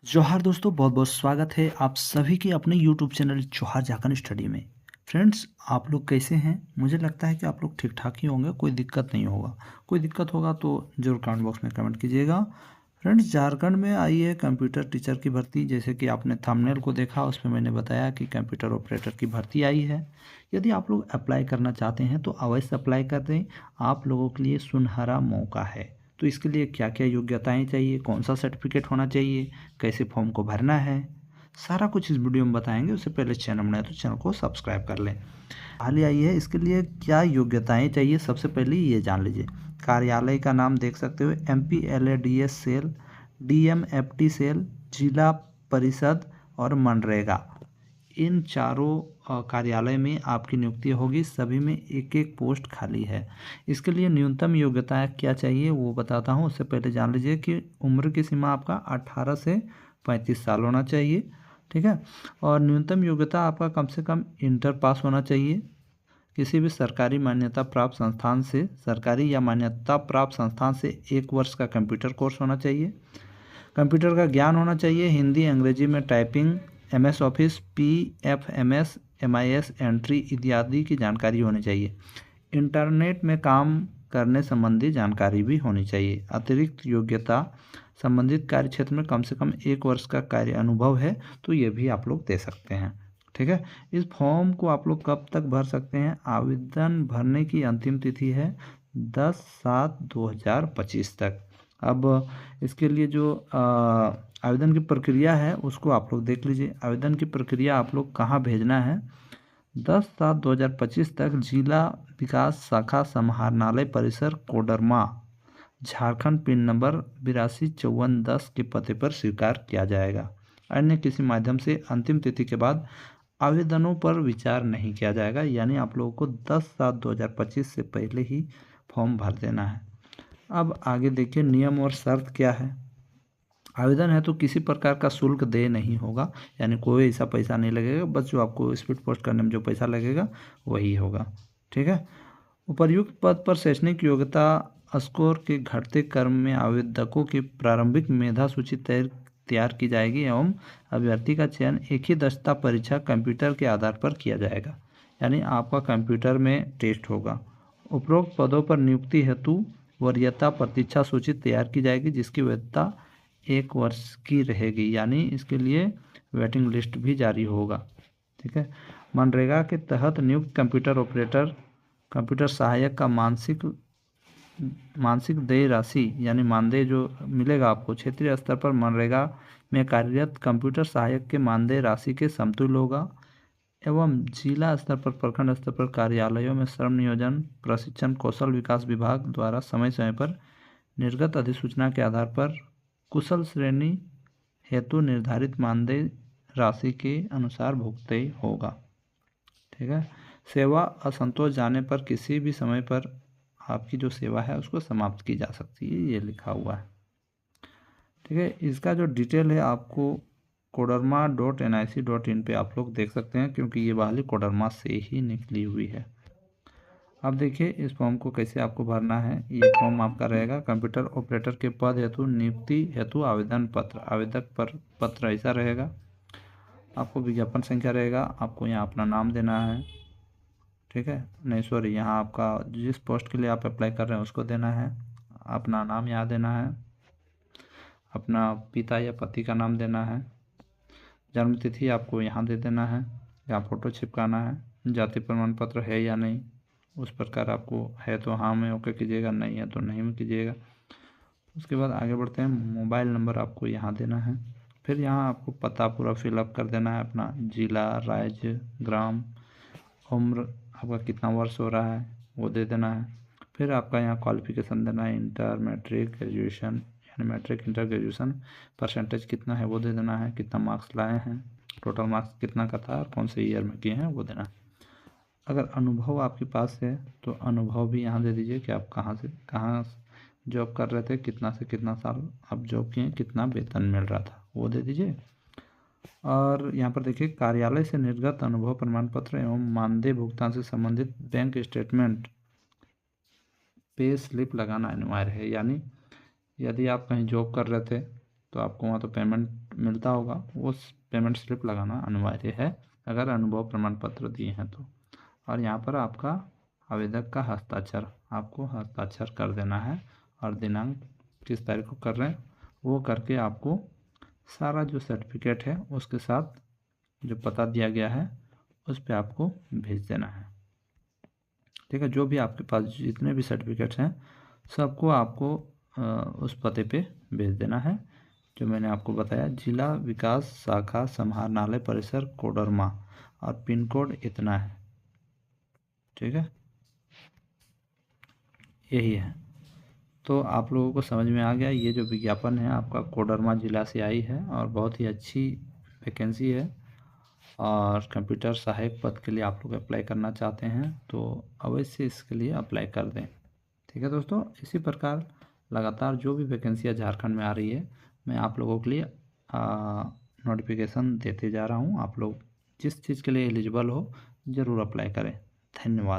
जोहार दोस्तों, बहुत बहुत स्वागत है आप सभी के अपने यूट्यूब चैनल जोहार झारखंड स्टडी में। फ्रेंड्स, आप लोग कैसे हैं? मुझे लगता है कि आप लोग ठीक ठाक ही होंगे, कोई दिक्कत नहीं होगा। कोई दिक्कत होगा तो जरूर कमेंट बॉक्स में कमेंट कीजिएगा। फ्रेंड्स, झारखंड में आई है कंप्यूटर टीचर की भर्ती। जैसे कि आपने थंबनेल को देखा, उसमें मैंने बताया कि कंप्यूटर ऑपरेटर की भर्ती आई है। यदि आप लोग अप्लाई करना चाहते हैं तो अवश्य अप्लाई कर दें। आप लोगों के लिए सुनहरा मौका है। तो इसके लिए क्या क्या योग्यताएं चाहिए, कौन सा सर्टिफिकेट होना चाहिए, कैसे फॉर्म को भरना है, सारा कुछ इस वीडियो में बताएंगे। उससे पहले चैनल बनाए तो चैनल को सब्सक्राइब कर लें। हाल आई है, इसके लिए क्या योग्यताएं चाहिए सबसे पहले ये जान लीजिए। कार्यालय का नाम देख सकते हो, MPLADS सेल, DMFT सेल, जिला परिषद और मनरेगा। इन चारों कार्यालय में आपकी नियुक्ति होगी। सभी में एक एक पोस्ट खाली है। इसके लिए न्यूनतम योग्यता क्या चाहिए वो बताता हूँ। उससे पहले जान लीजिए कि उम्र की सीमा आपका 18 से 35 साल होना चाहिए। ठीक है। और न्यूनतम योग्यता आपका कम से कम इंटर पास होना चाहिए। किसी भी सरकारी मान्यता प्राप्त संस्थान से, सरकारी या मान्यता प्राप्त संस्थान से 1 वर्ष का कंप्यूटर कोर्स होना चाहिए। कंप्यूटर का ज्ञान होना चाहिए। हिंदी अंग्रेजी में typing, MS office, PFMS, MIS entry इत्यादि की जानकारी होनी चाहिए। इंटरनेट में काम करने संबंधी जानकारी भी होनी चाहिए। अतिरिक्त योग्यता, संबंधित कार्य क्षेत्र में कम से कम 1 वर्ष का कार्य अनुभव है तो ये भी आप लोग दे सकते हैं। ठीक है। इस फॉर्म को आप लोग कब तक भर सकते हैं? आवेदन भरने की अंतिम तिथि है 10/7/2025 तक। अब इसके लिए जो आवेदन की प्रक्रिया है उसको आप लोग देख लीजिए। आवेदन की प्रक्रिया आप लोग कहाँ भेजना है? 10/7/2025 तक जिला विकास शाखा समाहरणालय परिसर, कोडरमा, झारखंड, पिन नंबर 825410 के पते पर स्वीकार किया जाएगा। अन्य किसी माध्यम से अंतिम तिथि के बाद आवेदनों पर विचार नहीं किया जाएगा। यानी आप लोगों को 10/7/2025 से पहले ही फॉर्म भर देना है। अब आगे देखिए, नियम और शर्त क्या है। आवेदन है तो किसी प्रकार का शुल्क देय नहीं होगा, यानी कोई ऐसा पैसा नहीं लगेगा। बस जो आपको स्पीड पोस्ट करने में जो पैसा लगेगा वही होगा। ठीक है। उपर्युक्त पद पर शैक्षणिक योग्यता स्कोर के घटते क्रम में आवेदकों की प्रारंभिक मेधा सूची तैयार की जाएगी एवं अभ्यर्थी का चयन एक ही दस्ता परीक्षा कंप्यूटर के आधार पर किया जाएगा। यानी आपका कंप्यूटर में टेस्ट होगा। उपरोक्त पदों पर नियुक्ति हेतु वरीयता प्रतीक्षा सूची तैयार की जाएगी, जिसकी वैधता 1 वर्ष की रहेगी। यानी इसके लिए वेटिंग लिस्ट भी जारी होगा। ठीक है। मनरेगा के तहत नियुक्त कंप्यूटर ऑपरेटर, कंप्यूटर सहायक का मानसिक देय राशि यानी मानदेय जो मिलेगा आपको, क्षेत्रीय स्तर पर मनरेगा में कार्यरत कंप्यूटर सहायक के मानदेय राशि के समतुल्य होगा एवं जिला स्तर पर, प्रखंड स्तर पर कार्यालयों में श्रम नियोजन, प्रशिक्षण, कौशल विकास विभाग द्वारा समय समय पर निर्गत अधिसूचना के आधार पर कुशल श्रेणी हेतु निर्धारित मानदेय राशि के अनुसार भुगतान होगा। ठीक है। सेवा असंतोष जाने पर किसी भी समय पर आपकी जो सेवा है उसको समाप्त की जा सकती है, ये लिखा हुआ है। ठीक है। इसका जो डिटेल है आपको kodarma.nic.in पे आप लोग देख सकते हैं, क्योंकि ये वाली कोडरमा से ही निकली हुई है। अब देखिए इस फॉर्म को कैसे आपको भरना है। ये फॉर्म आपका रहेगा कंप्यूटर ऑपरेटर के पद हेतु नियुक्ति हेतु आवेदन पत्र। आवेदक पर पत्र ऐसा रहेगा। आपको विज्ञापन संख्या रहेगा, आपको यहाँ अपना नाम देना है। ठीक है। नहीं सॉरी, यहाँ आपका जिस पोस्ट के लिए आप अप्लाई कर रहे हैं उसको देना है। अपना नाम यहाँ देना है, अपना पिता या पति का नाम देना है, जन्म तिथि आपको यहाँ दे देना है, यहाँ फ़ोटो चिपकाना है। जाति प्रमाण पत्र है या नहीं उस प्रकार आपको है तो हाँ में ओके कीजिएगा, नहीं है तो नहीं में कीजिएगा। उसके बाद आगे बढ़ते हैं। मोबाइल नंबर आपको यहाँ देना है। फिर यहाँ आपको पता पूरा फिलअप कर देना है, अपना जिला, राज्य, ग्राम, उम्र आपका कितना वर्ष हो रहा है वो दे देना है। फिर आपका यहाँ क्वालिफिकेशन देना है, इंटर, मैट्रिक, ग्रेजुएशन, यानी मैट्रिक, इंटर, ग्रेजुएशन परसेंटेज कितना है वो दे देना है, कितना मार्क्स लाए हैं, टोटल मार्क्स कितना का था और कौन से ईयर में किए हैं वो देना है। अगर अनुभव आपके पास है तो अनुभव भी यहाँ दे दीजिए कि आप कहाँ से कहाँ जॉब कर रहे थे, कितना से कितना साल आप जॉब किए, कितना वेतन मिल रहा था वो दे दीजिए। और यहाँ पर देखिए, कार्यालय से निर्गत अनुभव प्रमाण पत्र एवं मानदेय भुगतान से संबंधित बैंक स्टेटमेंट, पे स्लिप लगाना अनिवार्य है। यानी यदि आप कहीं जॉब कर रहे थे तो आपको वहाँ तो पेमेंट मिलता होगा वो पेमेंट स्लिप लगाना अनिवार्य है अगर अनुभव प्रमाण पत्र दिए हैं तो। और यहाँ पर आपका आवेदक का हस्ताक्षर आपको हस्ताक्षर कर देना है और दिनांक किस तारीख को कर रहे हैं वो करके आपको सारा जो सर्टिफिकेट है उसके साथ जो पता दिया गया है उस पर आपको भेज देना है। ठीक है, जो भी आपके पास जितने भी सर्टिफिकेट्स हैं सबको आपको उस पते पे भेज देना है जो मैंने आपको बताया। जिला विकास शाखा समाहरणालय परिसर कोडरमा और पिन कोड इतना है। ठीक है, यही है। तो आप लोगों को समझ में आ गया, ये जो विज्ञापन है आपका कोडरमा ज़िला से आई है और बहुत ही अच्छी वैकेंसी है और कंप्यूटर सहायक पद के लिए आप लोग अप्लाई करना चाहते हैं तो अवश्य इसके लिए अप्लाई कर दें। ठीक है दोस्तों, इसी प्रकार लगातार जो भी वैकेंसियाँ झारखंड में आ रही है मैं आप लोगों के लिए नोटिफिकेशन देते जा रहा हूँ। आप लोग जिस चीज़ के लिए एलिजिबल हो ज़रूर अप्लाई करें। धन्यवाद।